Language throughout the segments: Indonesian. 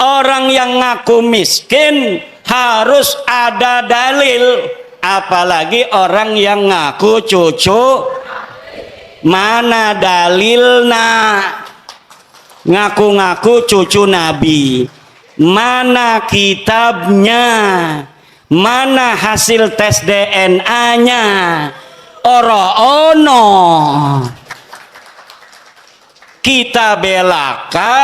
Orang yang ngaku miskin harus ada dalil, apalagi orang yang ngaku cucu. Mana dalilna? Ngaku-ngaku cucu Nabi, mana kitabnya? Mana hasil tes DNA-nya? Ora ono. Kita belaka,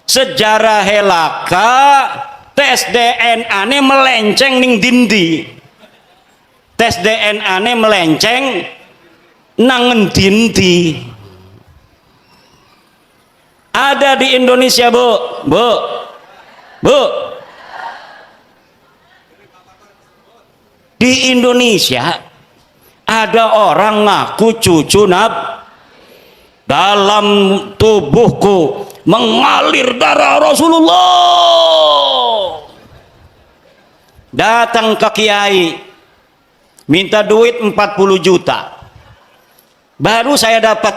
sejarah helaka, tes DNA ne melenceng ning dindi. Tes DNA ne melenceng nang dindi. Ada di Indonesia, Bu. Di Indonesia ada orang ngaku cucu Nabi. Dalam tubuhku mengalir darah Rasulullah. Datang ke kiai, minta duit 40 juta. Baru saya dapat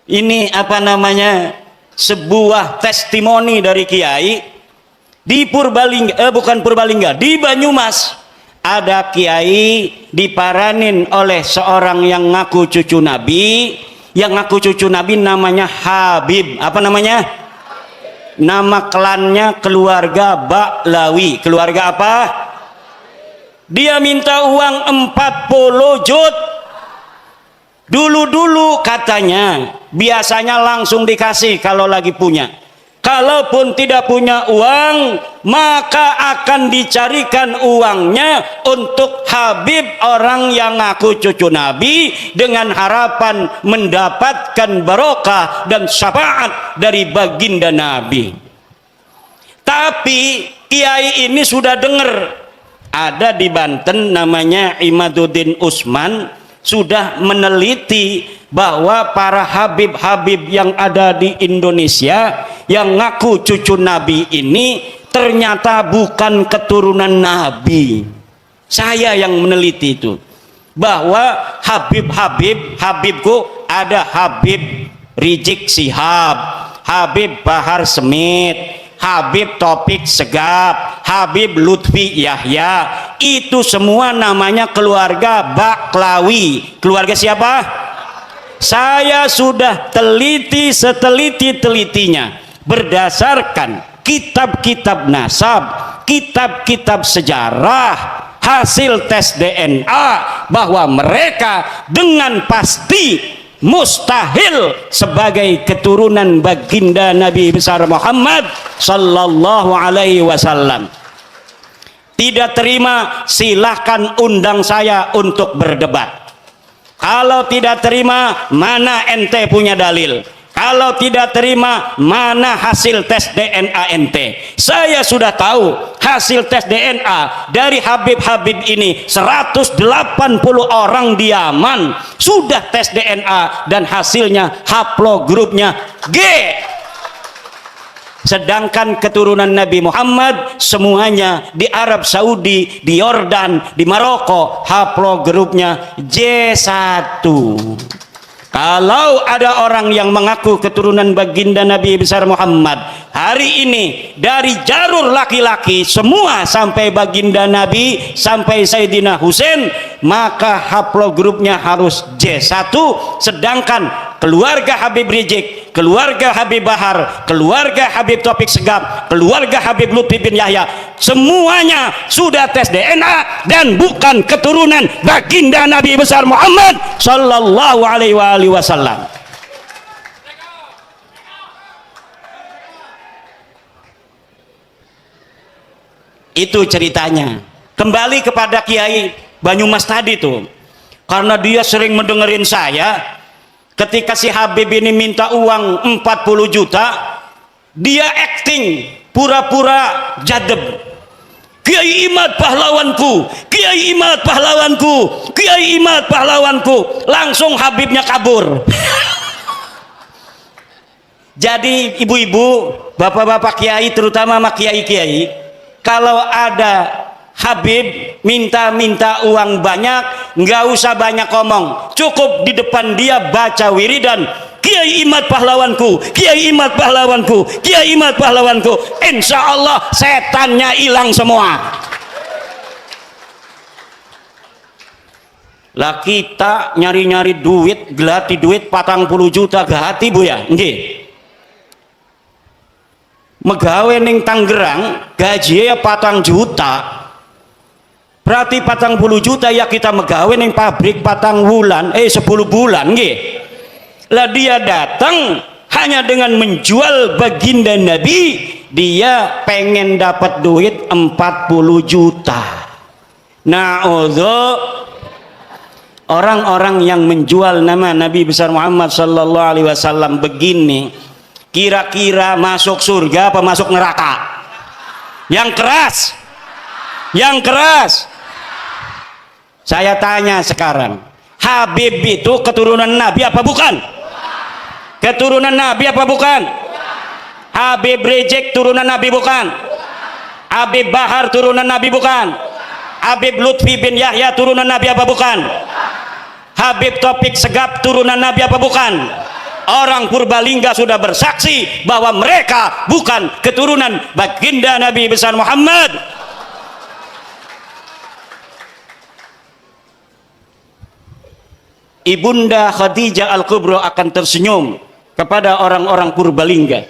ini apa namanya, sebuah testimoni dari kiai di Purbalingga, bukan Purbalingga, di Banyumas. Ada kiai diparanin oleh seorang yang ngaku cucu Nabi. Yang ngaku cucu Nabi namanya Habib. Apa namanya? Nama klannya keluarga Baklawi. Keluarga apa? Dia minta uang 40 juta. Dulu katanya biasanya langsung dikasih kalau lagi punya. Kalaupun tidak punya uang, maka akan dicarikan uangnya untuk Habib, orang yang ngaku cucu Nabi, dengan harapan mendapatkan barokah dan syafaat dari baginda Nabi. Tapi kiai ini sudah dengar, ada di Banten namanya Imaduddin Usman, sudah meneliti bahwa para habib-habib yang ada di Indonesia yang ngaku cucu Nabi ini ternyata bukan keturunan Nabi. Saya yang meneliti itu, bahwa Habibku ada Habib Rizik Sihab, Habib Bahar Smith, Habib Topik Segap, Habib Lutfi Yahya. Itu semua namanya keluarga Baklawi. Keluarga siapa? Saya sudah teliti seteliti-telitinya berdasarkan kitab-kitab nasab, kitab-kitab sejarah, hasil tes DNA, bahwa mereka dengan pasti mustahil sebagai keturunan baginda Nabi besar Muhammad sallallahu alaihi wasallam. Tidak terima, silahkan undang saya untuk berdebat. Kalau tidak terima, mana ente punya dalil? Kalau tidak terima, mana hasil tes DNA ente? Saya sudah tahu hasil tes DNA dari Habib-Habib ini. 180 orang di Yaman sudah tes DNA dan hasilnya haplogrupnya G. Sedangkan keturunan Nabi Muhammad semuanya di Arab Saudi, di Yordan, di Maroko, haplogrupnya J1. Kalau ada orang yang mengaku keturunan baginda Nabi besar Muhammad hari ini dari jalur laki-laki semua sampai baginda Nabi sampai Sayyidina Husain, maka haplogrupnya harus J1. Sedangkan keluarga Habib Rizik, keluarga Habib Bahar, keluarga Habib Topik Segap, keluarga Habib Lutfi bin Yahya, semuanya sudah tes DNA dan bukan keturunan baginda Nabi besar Muhammad sallallahu alaihi wasallam. Itu ceritanya. Kembali kepada Kiai Banyumas tadi tuh, karena dia sering mendengerin saya. Ketika si Habib ini minta uang 40 juta, dia acting pura-pura jadeb. Kiai Imad pahlawanku, Kiai Imad pahlawanku, Kiai Imad pahlawanku. Langsung Habibnya kabur. Jadi ibu-ibu, bapak-bapak kiai, terutama sama kiai-kiai, kalau ada Habib minta uang banyak, nggak usah banyak ngomong, cukup di depan dia baca wiridan, Kiai Imad pahlawanku, Kiai Imad pahlawanku, Kiai Imad pahlawanku. Insya Allah setannya hilang semua. Lah kita nyari-nyari duit, gelati duit 40 juta gahati bu ya, nggih. Megawe ning Tangerang gaji ya 4 juta. Berarti 40 juta ya kita megawe ning pabrik 4 bulan, 10 bulan nggih. Lah dia datang hanya dengan menjual baginda Nabi, dia pengen dapat duit 40 juta. Nah, orang-orang yang menjual nama Nabi besar Muhammad sallallahu alaihi wasallam begini, kira-kira masuk surga apa masuk neraka? Yang keras, yang keras. Saya tanya sekarang, Habib itu keturunan Nabi apa bukan? Keturunan Nabi apa bukan? Habib Rizik turunan Nabi bukan? Habib Bahar turunan Nabi bukan? Habib Lutfi bin Yahya turunan Nabi apa bukan? Habib Taufik Segaf turunan Nabi apa bukan? Orang Purbalingga sudah bersaksi bahwa mereka bukan keturunan baginda Nabi besar Muhammad. Ibunda Khadijah Al-Kubra akan tersenyum kepada orang-orang Purbalingga.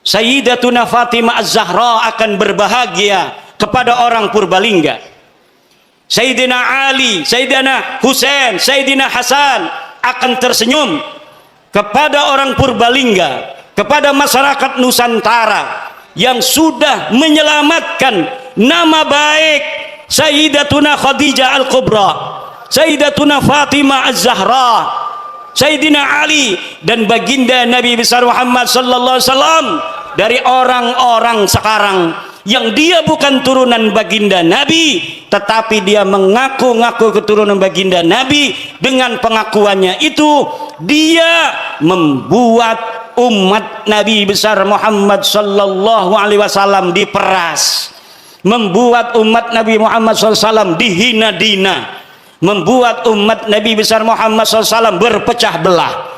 Sayyidatuna Fatimah Az-Zahra akan berbahagia kepada orang Purbalingga. Sayyidina Ali, Sayyidina Husain, Sayyidina Hasan akan tersenyum kepada orang Purbalingga, kepada masyarakat Nusantara yang sudah menyelamatkan nama baik Sayyidatuna Khadijah Al-Kubra, Sayyidatuna Fatimah Az-Zahra, Sayyidina Ali dan baginda Nabi besar Muhammad sallallahu alaihi wasallam dari orang-orang sekarang yang dia bukan turunan baginda Nabi, tetapi dia mengaku-ngaku keturunan baginda Nabi. Dengan pengakuannya itu dia membuat umat Nabi besar Muhammad sallallahu alaihi wasallam diperas, membuat umat Nabi Muhammad sallallahu alaihi wasallam dihina-dina, membuat umat Nabi besar Muhammad sallallahu alaihi wasallam berpecah belah.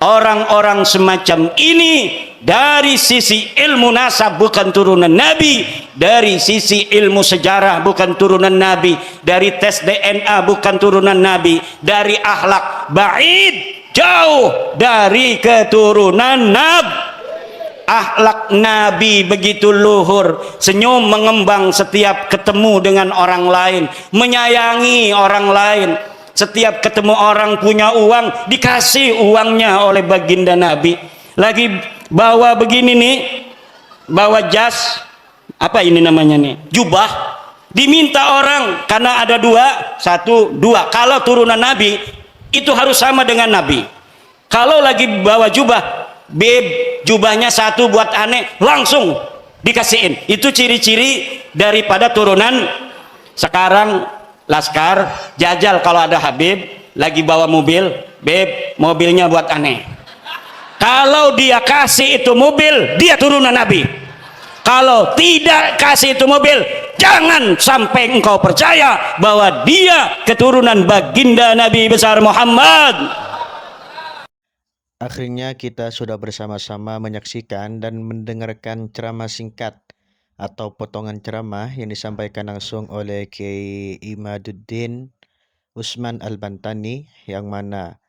Orang-orang semacam ini dari sisi ilmu nasab bukan turunan Nabi, dari sisi ilmu sejarah bukan turunan Nabi, dari tes DNA bukan turunan Nabi, dari akhlak ba'id, jauh dari keturunan Nabi. Akhlak Nabi begitu luhur, senyum mengembang setiap ketemu dengan orang lain, menyayangi orang lain. Setiap ketemu orang punya uang, dikasih uangnya oleh baginda Nabi. Lagi bawa begini nih, bawa jas, apa ini namanya nih, jubah, diminta orang karena ada dua, satu, dua. Kalau turunan Nabi itu harus sama dengan Nabi. Kalau lagi bawa jubah, beb, jubahnya satu buat aneh, langsung dikasihin. Itu ciri-ciri daripada turunan. Sekarang Laskar jajal kalau ada Habib lagi bawa mobil, beb, mobilnya buat aneh. Kalau dia kasih itu mobil, dia turunan Nabi. Kalau tidak kasih itu mobil, jangan sampai engkau percaya bahwa dia keturunan baginda Nabi besar Muhammad. Akhirnya kita sudah bersama-sama menyaksikan dan mendengarkan ceramah singkat atau potongan ceramah yang disampaikan langsung oleh Kiai Imaduddin Usman Al-Bantani, yang mana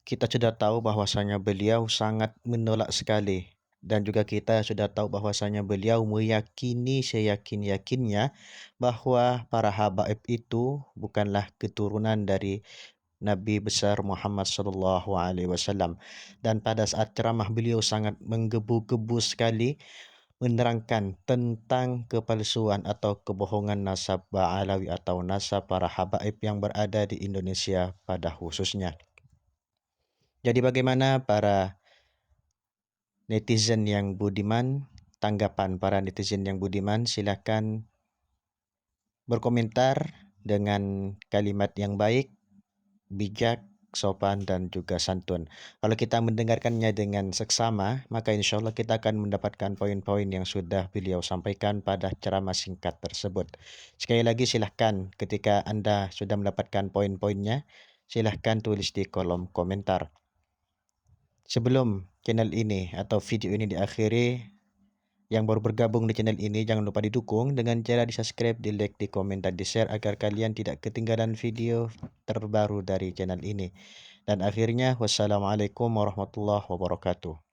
kita sudah tahu bahwasanya beliau sangat menolak sekali, dan juga kita sudah tahu bahwasanya beliau meyakini seyakin-yakinnya bahwa para habaib itu bukanlah keturunan dari Nabi besar Muhammad sallallahu alaihi wasallam. Dan pada saat ceramah beliau sangat menggebu-gebu sekali menerangkan tentang kepalsuan atau kebohongan nasab Ba'alawi atau nasab para habaib yang berada di Indonesia pada khususnya. Jadi bagaimana para netizen yang budiman, tanggapan para netizen yang budiman? Silakan berkomentar dengan kalimat yang baik, bijak, sopan, dan juga santun. Kalau kita mendengarkannya dengan seksama, maka insya Allah kita akan mendapatkan poin-poin yang sudah beliau sampaikan pada ceramah singkat tersebut. Sekali lagi silahkan ketika Anda sudah mendapatkan poin-poinnya, silahkan tulis di kolom komentar. Sebelum channel ini atau video ini diakhiri, yang baru bergabung di channel ini jangan lupa didukung dengan cara di-subscribe, di-like, di-komen, dan di-share agar kalian tidak ketinggalan video terbaru dari channel ini. Dan akhirnya, wassalamualaikum warahmatullahi wabarakatuh.